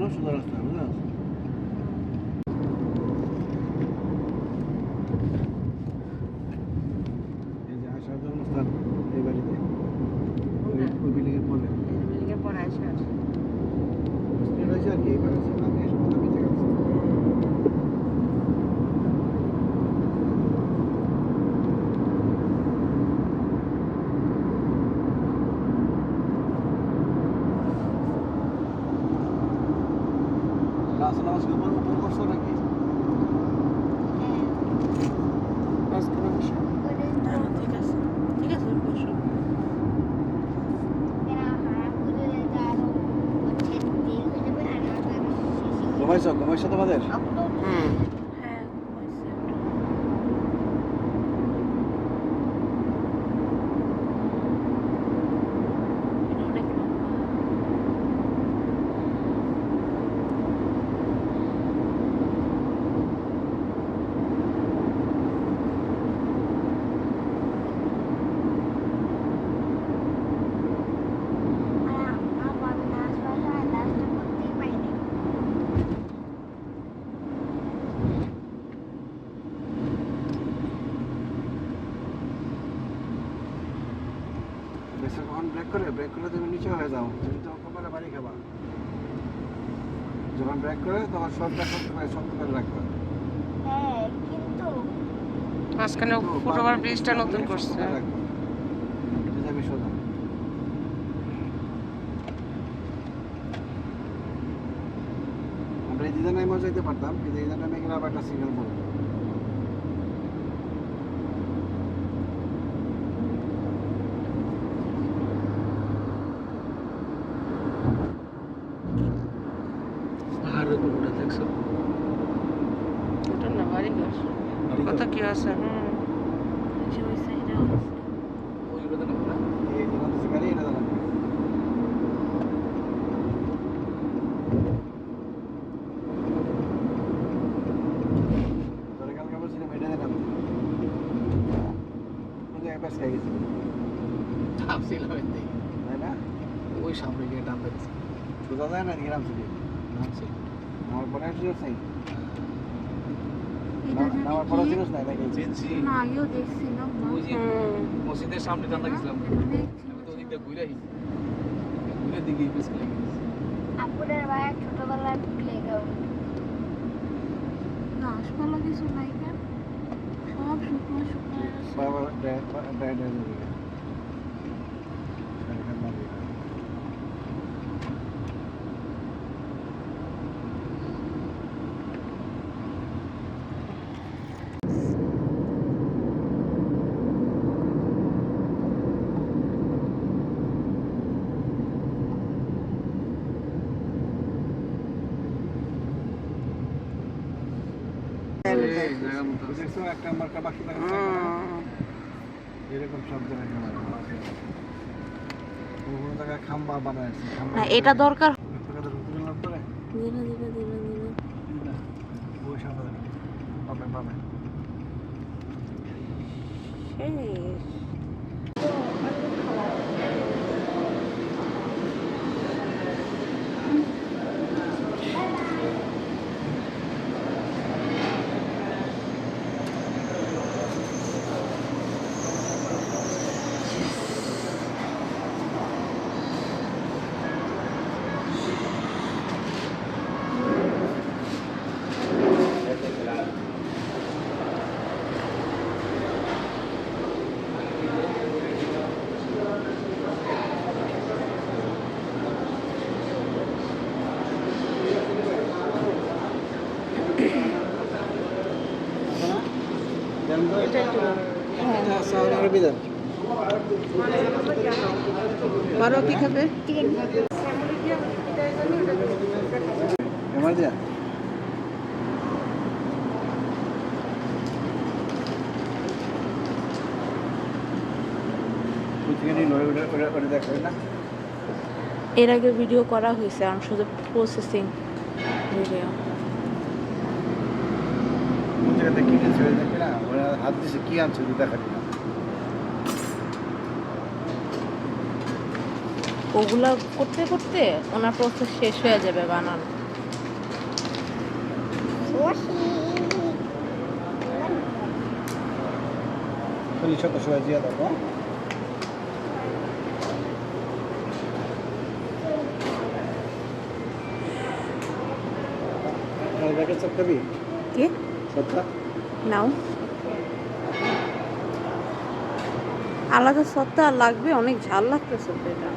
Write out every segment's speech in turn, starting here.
হলো সোজা রাস্তা, বুঝলেন? এই যে আসার জন্য স্থান এই বাড়িতে ওই বিল্ডিংয়ের পরে বিল্ডিংয়ের পরে আসার স্পিড আছে আর কি এই বাড়ি আছে আমি এসব কথা বেঁচে গেছি। আসলে আজকে উপর করছো নাকি? ঠিক আছে ঠিক আছে বসো। ঘুমাইছো তোমাদের? হুম কখন ব্রেক করে তুমি নিচে হয়ে যাও, তুমি তো কপালে বাড়ি খাবা। যখন ব্রেক করে তখন শক্ত করে রাখবা। মাঝখানে ফুটওভার ব্রিজটা নতুন করছে। আমি সোজা আমরা এই দিদানে মজা যেতে পারতাম, কিন্তু এই দিদানে গেলে আবার একটা সিগন্যাল পড়বে। ওটা না বাড়ি ঘর কত কি আছে। এই দিদান তো গাড়ি এটা দাঁড়াবে। তোর কালকে বলছিলাম এটা দেখাম, কোন জায়গায় প্যাস খাই গেছিল তাই না? ওই সামনে গিয়ে টান পেয়েছে সোজা যায় না দিকে নামছিল আমার পরে আসছিস নাই আমার পরে ছিলিস না নাকি? চেনছি আগেও দেখছিলাম ওই যে মসজিদের সামনে টান গেছিলাম, আমি তো ওদিক দিয়ে ঘুরে আসি, ঘুরে দিকে পেছ করে গেছি। আপুরের ভাই ছোটবেলায় প্লেগ্রাউন্ড গাছপালা কিছু নাই কেন, সব শুকনো শুকনো বাবা ড্যাড দেখছো একটা মার্কা বাকি থাকে এরকম সব জায়গায় কোনো জায়গায় খাম্বা বানাইছে না এটা দরকার। ধীরে ধীরে ধীরে ধীরে ওই সামনে পাবে বারো কি খাবে? এবার দিয়া এর আগে ভিডিও করা হয়েছে আর শুধু প্রসেসিং ভিডিও। হাত দিছে কি আনছে দেখালি না। ওগুলা করতে করতে ওনার প্রসেস শেষ হয়ে যাবে বানানো। চল্লিশ শতাংশ জিয়া দেখো প্যাকেট সব খাবি কি সবটা নাও আলাদা সত্তা আর লাগবে অনেক ঝাল লাগতেছে তো এটা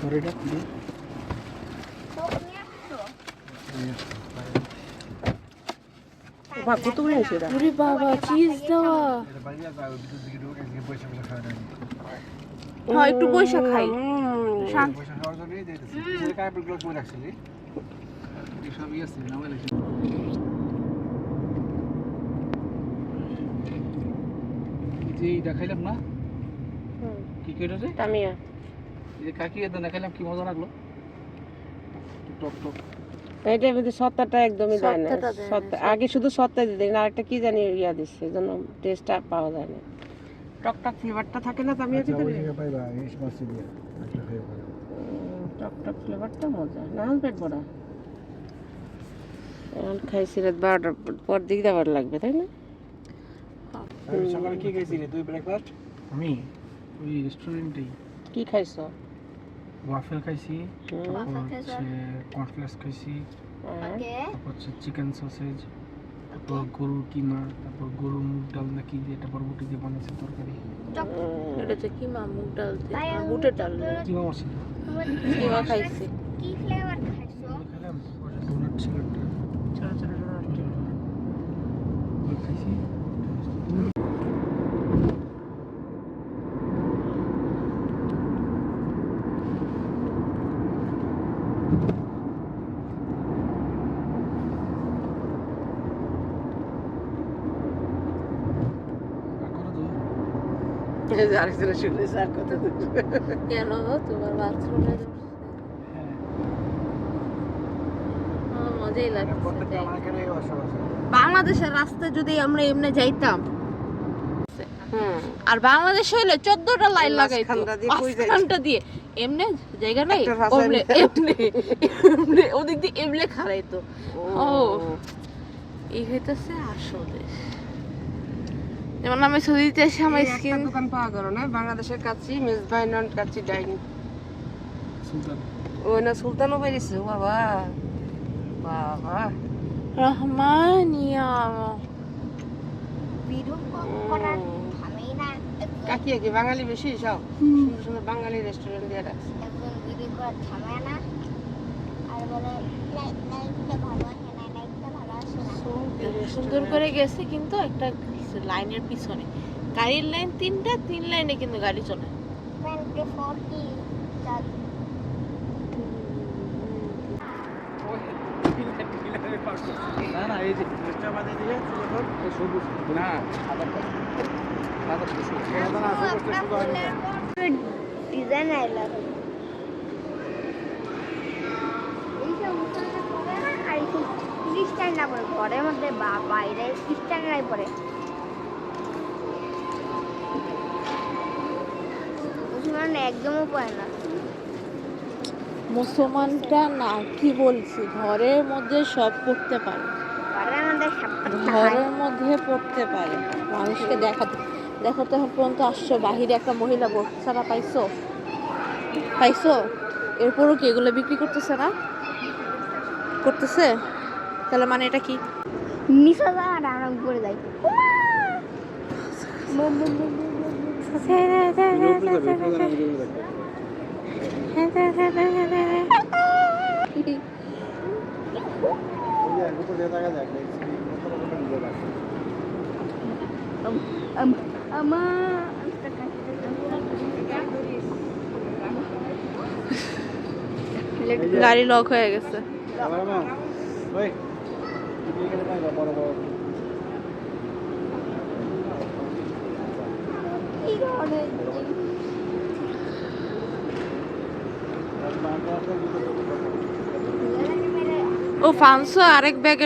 ধরে এটা খুলে ওরে বাবা চিজ দেওয়া এটা বাইরে যাও ভিতর দিকে ঢোক এদিকে পয়সা খাওয়া যায় হ্যাঁ একটু পয়সা খাই পয়সা খাওয়ার জন্যই দিতেছি সেই কাপড়গুলো কই রাখছিলি সবই আছে নামে লেখা যে দেখাইলাম না কি কইলো রে তামিয়া এই যে কাকি এটা দেখাইলাম কি মজা লাগলো টক টক এটার মধ্যে সত্তাটা একদমই দেয় না সত্তাটা দেয় না, সত্তা আগে শুধু সত্তা দিয়ে দেয় না আরেকটা কি জানি ইয়া দিচ্ছে এই জন্য টেস্টটা পাওয়া যায় না টকটক ফ্লেভারটা থাকে না তামিয়ার আচ্ছা ওই ভিতরে জায়গা পাইবা এই মাছটি দিয়ে একটা খেয়ে পারো টকটক ফ্লেভারটা মজা না পেট ভরা এখন খাইছি রাত 12টার পর দিকে আবার লাগবে তাই না আমি সকালে কি খাইছিলি তুই ব্রেকফাস্ট আমি ওই রেস্টুরেন্টেই কি খাইছো ওয়াফেল খাইছি হুম, তারপর হচ্ছে কর্নফ্লেক্স খাইছি হ্যাঁ। তারপর হচ্ছে চিকেন সসেজ তারপর গরুর কিমা তারপর গরুর মুগ ডাল নাকি দিয়ে এটা বরবটি দিয়ে বানাইছে তরকারি এটা তো কি মা মুগ ডাল দিয়ে বুটের ডাল দিয়ে কিমা মশলা কিমা খাইছি কি ফ্লেভার খাইছো খেলাম ডোনাট ছিল একটা ছোট ছোট donut। ওই খাইছি এই যে আরেকজনের শুনে স্যার কত কেন তোমার বাথরুমে মজাই প্রত্যেকটা লাগছে আমার এখানে এই অসর আছে বাংলাদেশের রাস্তায় যদি আমরা এমনি যাইতাম হুম আর বাংলাদেশে হইলে 14টা লাইন লাগাইতো মাঝখানটা দিয়ে কই যাইছে? মাঝখানটা দিয়ে এমনি জায়গা নাই একটা রাস্তা ওমনে এমনি এমনি ওদিক দিয়ে এমনি খাড়াইতো ও এই হইতাছে আসলে যেমন আমি সৌদিতে এসে আমার এই একটা স্কিন দোকান পাওয়া গেল না বাংলাদেশের কাছে মেজবাই নন কাছে ডাইনিং সুলতান ওই না সুলতানও বেরিয়েছে ও বাবা বাবা রহমানিয়া ভিডিও করার থামেই না কাকি কি বাঙালি বেশি সব সুন্দর সুন্দর বাঙালি রেস্টুরেন্ট দিয়ে রাখছে একজন ভিডিও করার থামে না আর বলে লাইটটা ভালো আসে না লাইটটা ভালো আসে না সুন্দর করে গেছে কিন্তু একটা লাইনের পিছনে গাড়ির লাইন 3 লাইনে কিন্তু গাড়ি চলে 2040 না না এই যে চেষ্টা বাদে দিয়ে যখন এই সবুজ না সাদাটা সাদা তো সবুজ ডিজাইন আইলা খ্রিস্টানরা পরে ঘরের মধ্যে বা বাইরে খ্রিস্টানরাই পরে মুসলমান একদমও পড়ে না মুসলমানটা না, কি বলছি, ঘরের মধ্যে সব পড়তে পারে, ঘরের মধ্যে সব করতে হয়। ঘরের মধ্যে পড়তে পারে, মানুষকে দেখাতে। দেখো তো এখন পর্যন্ত আসছো, বাহিরে একটা মহিলা বক্সারা পাইছো? পাইছো? এরপরও কি এগুলো বিক্রি করতেছে না? করতেছে? তাহলে মানে এটা কি? নিচে যাও আর আমরা উপরে যাই। গাড়ি লক হয়ে গেছে। ওই এখানে পাইবা বড় বড় ও 500 আরেক ব্যাগের